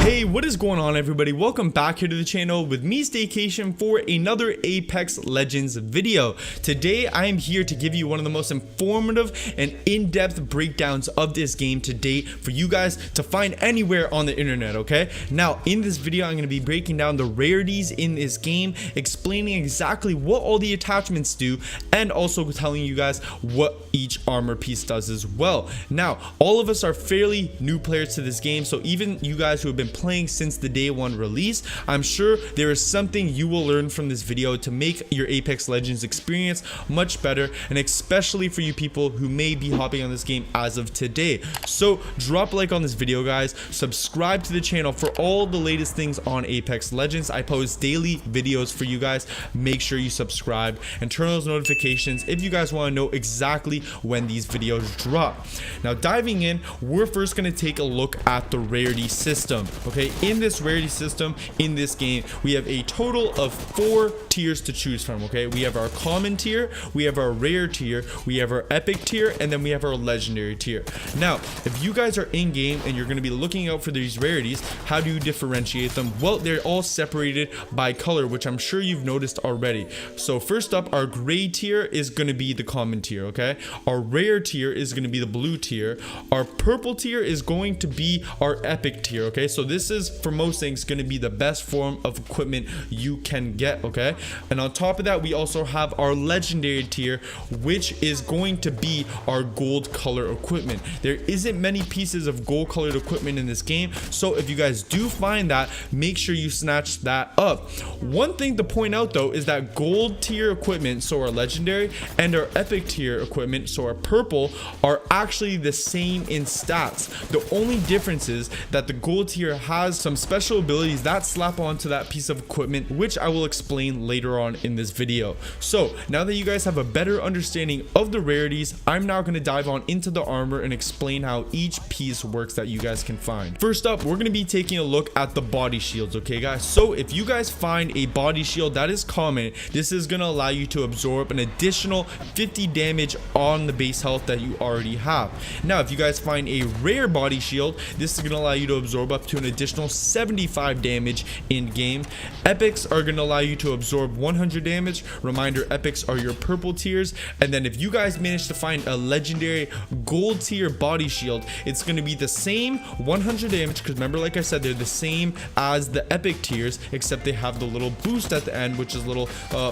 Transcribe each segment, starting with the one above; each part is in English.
Hey, what is going on, everybody? Welcome back here to the channel with me, Staycation, for another Apex Legends video. Today I am here to give you one of the most informative and in-depth breakdowns of this game to date for you guys to find anywhere on the internet. Okay, now in this video I'm going to be breaking down the rarities in this game, explaining exactly what all the attachments do, and also telling you guys what each armor piece does as well. Now all of us are fairly new players to this game, so even you guys who have been playing since the day one release, I'm sure there is something you will learn from this video to make your Apex Legends experience much better, and especially for you people who may be hopping on this game as of today. So drop a like on this video, guys, subscribe to the channel for all the latest things on Apex Legends. I post daily videos for you guys. Make sure you subscribe and turn on those notifications if you guys want to know exactly when these videos drop. Now diving in, we're first going to take a look at the rarity system. Okay, in this rarity system in this game, we have a total of 4 tiers to choose from. Okay, we have our common tier, we have our rare tier, we have our epic tier, and then we have our legendary tier. Now if you guys are in game and you're going to be looking out for these rarities, how do you differentiate them? Well, they're all separated by color, which I'm sure you've noticed already. So first up, our gray tier is going to be the common tier. Okay, our rare tier is going to be the blue tier, our purple tier is going to be our epic tier. Okay, so this is for most things going to be the best form of equipment you can get. Okay, and on top of that, we also have our legendary tier, which is going to be our gold color equipment. There isn't many pieces of gold colored equipment in this game, so if you guys do find that, make sure you snatch that up. One thing to point out though is that gold tier equipment, so our legendary, and our epic tier equipment, so our purple, are actually the same in stats. The only difference is that the gold tier has some special abilities that slap onto that piece of equipment, which I will explain later on in this video. So now that you guys have a better understanding of the rarities, I'm now going to dive on into the armor and explain how each piece works that you guys can find. First up, we're going to be taking a look at the body shields. Okay guys, so if you guys find a body shield that is common, this is going to allow you to absorb an additional 50 damage on the base health that you already have. Now if you guys find a rare body shield, this is going to allow you to absorb up to an additional 75 damage in game. Epics are going to allow you to absorb 100 damage. Reminder, epics are your purple tiers. And then if you guys manage to find a legendary gold tier body shield, it's going to be the same 100 damage, because remember, like I said, they're the same as the epic tiers, except they have the little boost at the end, which is a little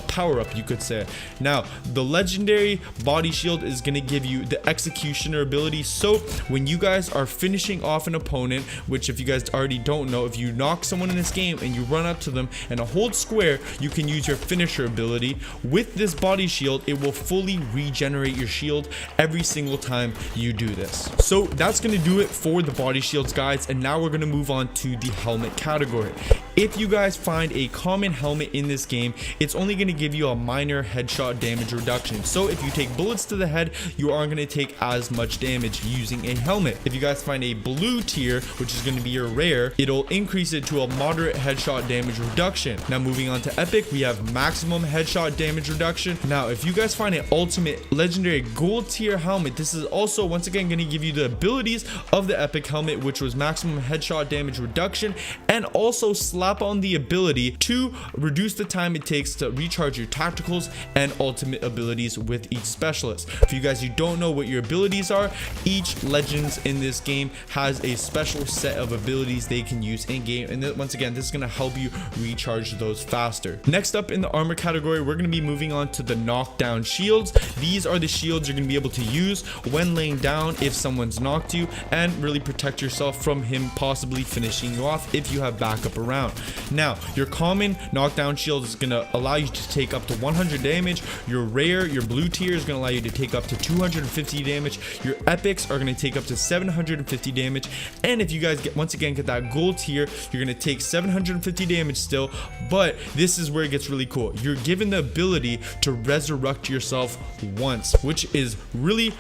power up, you could say. Now the legendary body shield is going to give you the executioner ability. So when you guys are finishing off an opponent, which if you guys already don't know, if you knock someone in this game and you run up to them and hold square, you can use your finisher ability. With this body shield, it will fully regenerate your shield every single time you do this. So that's going to do it for the body shields, guys, and now we're going to move on to the helmet category. If you guys find a common helmet in this game, it's only going to give you a minor headshot damage reduction. So if you take bullets to the head, you aren't going to take as much damage using a helmet. If you guys find a blue tier, which is going to be your rare, it'll increase it to a moderate headshot damage reduction. Now moving on to epic, we have maximum headshot damage reduction. Now if you guys find an ultimate legendary gold tier helmet, this is also once again going to give you the abilities of the epic helmet, which was maximum headshot damage reduction, and also slap on the ability to reduce the time it takes to recharge your tacticals and ultimate abilities with each specialist. For you guys who don't know what your abilities are, each legends in this game has a special set of abilities they can use in game, and once again, this is going to help you recharge those faster. Next up in the armor category, we're going to be moving on to the knockdown shields. These are the shields you're going to be able to use when laying down if someone's knocked you, and really protect yourself from him possibly finishing you off if you have backup around. Now your common knockdown shield is going to allow you to take up to 100 damage. Your rare, your blue tier, is going to allow you to take up to 250 damage. Your epics are going to take up to 750 damage, and if you guys once again get that gold tier, you're going to take 750 damage still. But this is where it gets really cool. You're given the ability to resurrect yourself once, which is really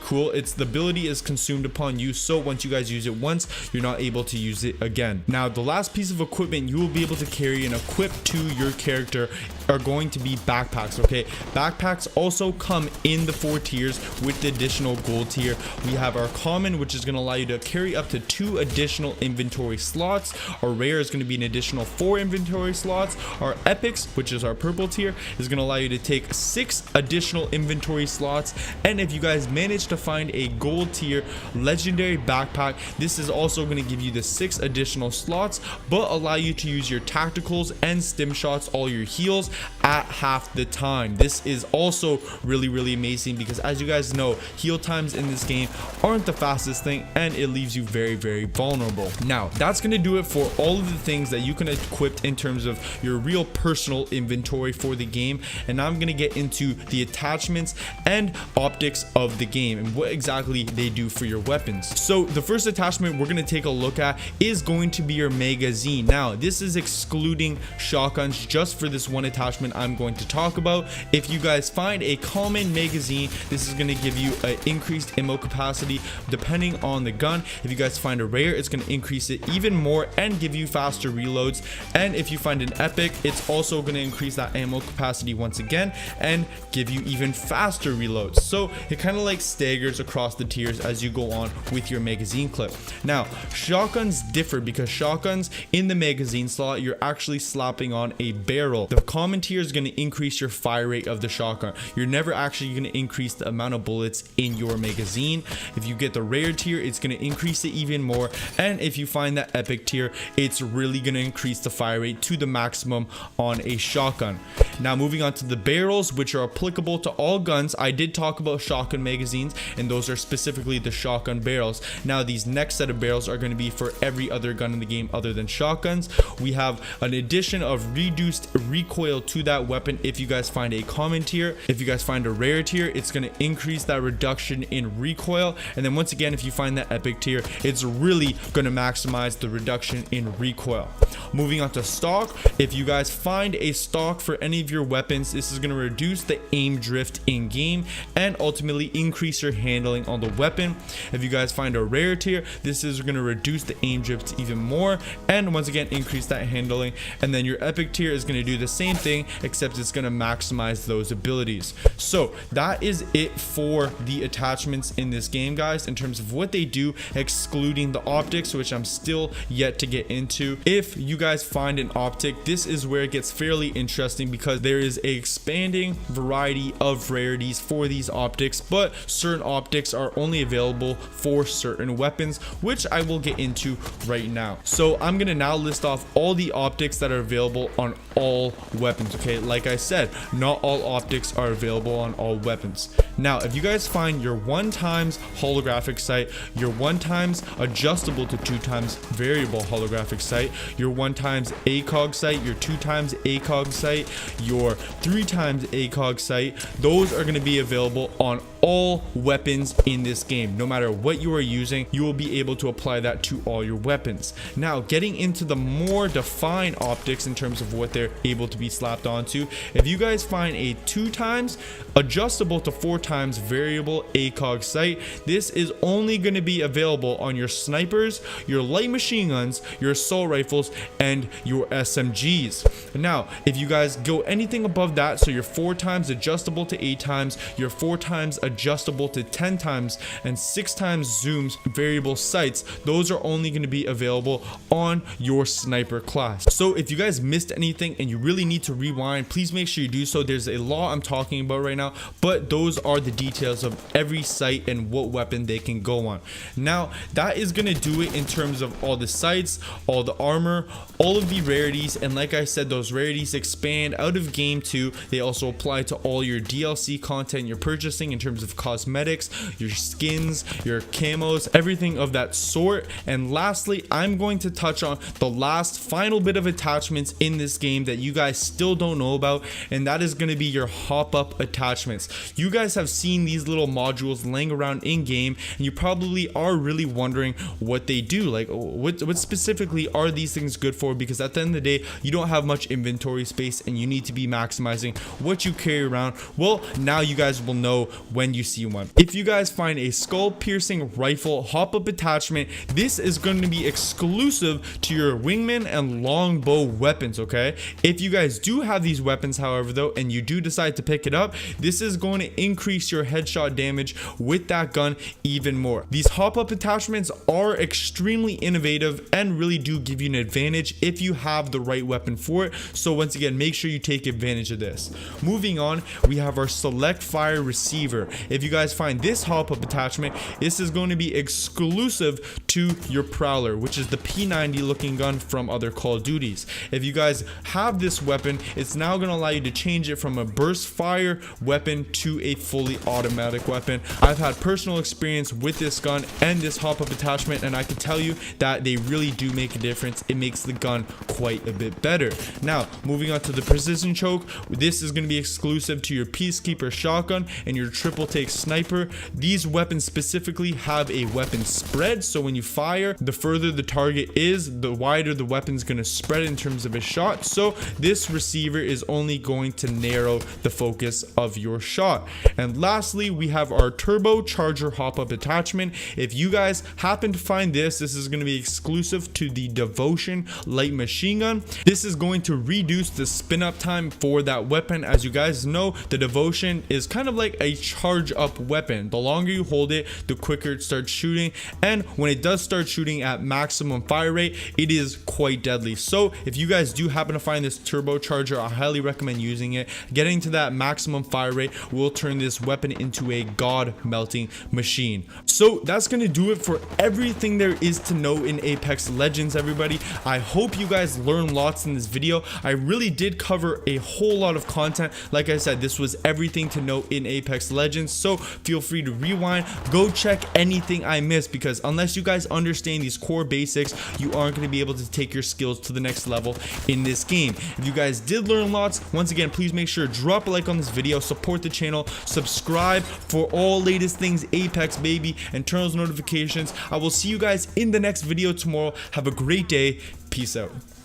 cool. It's the ability is consumed upon you, so once you guys use it once, you're not able to use it again. Now the last piece of equipment you will be able to carry and equip to your character are going to be backpacks. Okay, backpacks also come in the 4 tiers with the additional gold tier. We have our common, which is going to allow you to carry up to 2 additional inventory slots. Our rare is going to be an additional 4 inventory slots. Our epics, which is our purple tier, is going to allow you to take 6 additional inventory slots. And if you guys manage to find a gold tier legendary backpack, this is also going to give you the 6 additional slots, but allow you to use your tacticals and stim shots, all your heals, at half the time. This is also really amazing because, as you guys know, heal times in this game aren't the fastest thing, and it leaves you very vulnerable. Now, that's going to do it for all of the things that you can equip in terms of your real personal inventory for the game. And now I'm going to get into the attachments and optics of the game and what exactly they do for your weapons. So the first attachment we're going to take a look at is going to be your magazine. Now, this is excluding shotguns just for this one attachment I'm going to talk about. If you guys find a common magazine, this is going to give you an increased ammo capacity depending on the gun. If you guys find a rare, it's going to increase it even more and give you faster reloads. And if you find an epic, it's also going to increase that ammo capacity once again and give you even faster reloads. So it kind of like staggers across the tiers as you go on with your magazine clip. Now, shotguns differ because shotguns in the magazine slot, you're actually slapping on a barrel. The common tier is going to increase your fire rate of the shotgun. You're never actually going to increase the amount of bullets in your magazine. If you get the rare tier, it's going to increase it even more. And if you find that epic tier, it's really going to increase the fire rate to the maximum on a shotgun. Now, moving on to the barrels, which are applicable to all guns. I did talk about shotgun magazines, and those are specifically the shotgun barrels. Now, these next set of barrels are going to be for every other gun in the game other than shotguns. We have an addition of reduced recoil to that weapon if you guys find a common tier. If you guys find a rare tier, it's going to increase that reduction in recoil. And then once again, if you find that epic tier, it's really going to maximize the reduction in recoil. Moving on to stock, if you guys find a stock for any of your weapons, this is going to reduce the aim drift in game and ultimately increase your handling on the weapon. If you guys find a rare tier, this is going to reduce the aim drift even more and once again increase that handling. And then your epic tier is going to do the same thing, except it's going to maximize those abilities. So that is it for the attachments in this game, guys, in terms of what they do, excluding the optics, which I'm still yet to get into. If you guys find an optic, this is where it gets fairly interesting because there is a expanding variety of rarities for these optics, but certain optics are only available for certain weapons, which I will get into right now. So I'm going to now list off all the optics that are available on all weapons. Okay, like I said, not all optics are available on all weapons. Now, if you guys find your 1x holographic sight, your 1x adjustable to 2x variable holographic sight, your 1x ACOG sight, your 2x ACOG sight, your 3x ACOG sight, those are going to be available on all weapons in this game. No matter what you are using, you will be able to apply that to all your weapons. Now, getting into the more defined optics in terms of what they're able to be slapped onto, if you guys find a 2x adjustable to 4x variable ACOG sight, this is only going to be available on your snipers, your light machine guns, your assault rifles, and your SMGs. Now, if you guys go anything above that, so your 4x adjustable to 8x, your 4x adjustable to 10x, and 6x zooms variable sights, those are only going to be available on your sniper class. So if you guys missed anything and you really need to rewind, please make sure you do so. There's a lot I'm talking about right now, but those are the details of every sight and what weapon they can go on. Now, that is going to do it in terms of all the sights, all the armor, all of the rarities, and like I said, those rarities expand out of game too. They also apply to all your DLC content you're purchasing in terms of cosmetics, your skins, your camos, everything of that sort. And lastly, I'm going to touch on the last final bit of attachments in this game that you guys still don't know about, and that is going to be your hop up attachments. You guys have seen these little modules laying around in game, and you probably are really wondering what they do. Like, what specifically are these things good for? Because at the end of the day, you don't have much inventory space and you need to be maximizing what you carry around. Well, now you guys will know when you see one. If you guys find a skull piercing rifle hop up attachment, this is going to be exclusive to your wingman and longbow weapons. Okay, if you guys do do have these weapons, however, though, and you do decide to pick it up, this is going to increase your headshot damage with that gun even more. These hop-up attachments are extremely innovative and really do give you an advantage if you have the right weapon for it. So once again, make sure you take advantage of this. Moving on, we have our select fire receiver. If you guys find this hop-up attachment, this is going to be exclusive to your Prowler, which is the P90 looking gun from other Call of Duties. If you guys have this weapon, it's now going to allow you to change it from a burst fire weapon to a fully automatic weapon. I've had personal experience with this gun and this hop-up attachment, and I can tell you that they really do make a difference. It makes the gun quite a bit better. Now, moving on to the precision choke, this is going to be exclusive to your Peacekeeper shotgun and your triple take sniper. These weapons specifically have a weapon spread, so when you fire, the further the target is, the wider the weapon's going to spread in terms of a shot. So this receiver is only going to narrow the focus of your shot. And lastly, we have our turbocharger hop-up attachment. If you guys happen to find this is going to be exclusive to the Devotion light machine gun. This is going to reduce the spin up time for that weapon. As you guys know, the Devotion is kind of like a charge up weapon. The longer you hold it, the quicker it starts shooting, and when it does start shooting at maximum fire rate, it is quite deadly. So if you guys do happen to find this turbocharger, I highly recommend using it. Getting to that maximum fire rate will turn this weapon into a god melting machine. So that's going to do it for everything there is to know in Apex Legends, everybody. I hope you guys learned lots in this video. I really did cover a whole lot of content. Like I said, this was everything to know in Apex Legends, so feel free to rewind, go check anything I missed, because unless you guys understand these core basics, you aren't going to be able to take your skills to the next level in this game. If you guys did learn lots, once again, please make sure to drop a like on this video, support the channel, subscribe for all latest things Apex, baby, and turn those notifications. I will see you guys in the next video tomorrow. Have a great day. Peace out.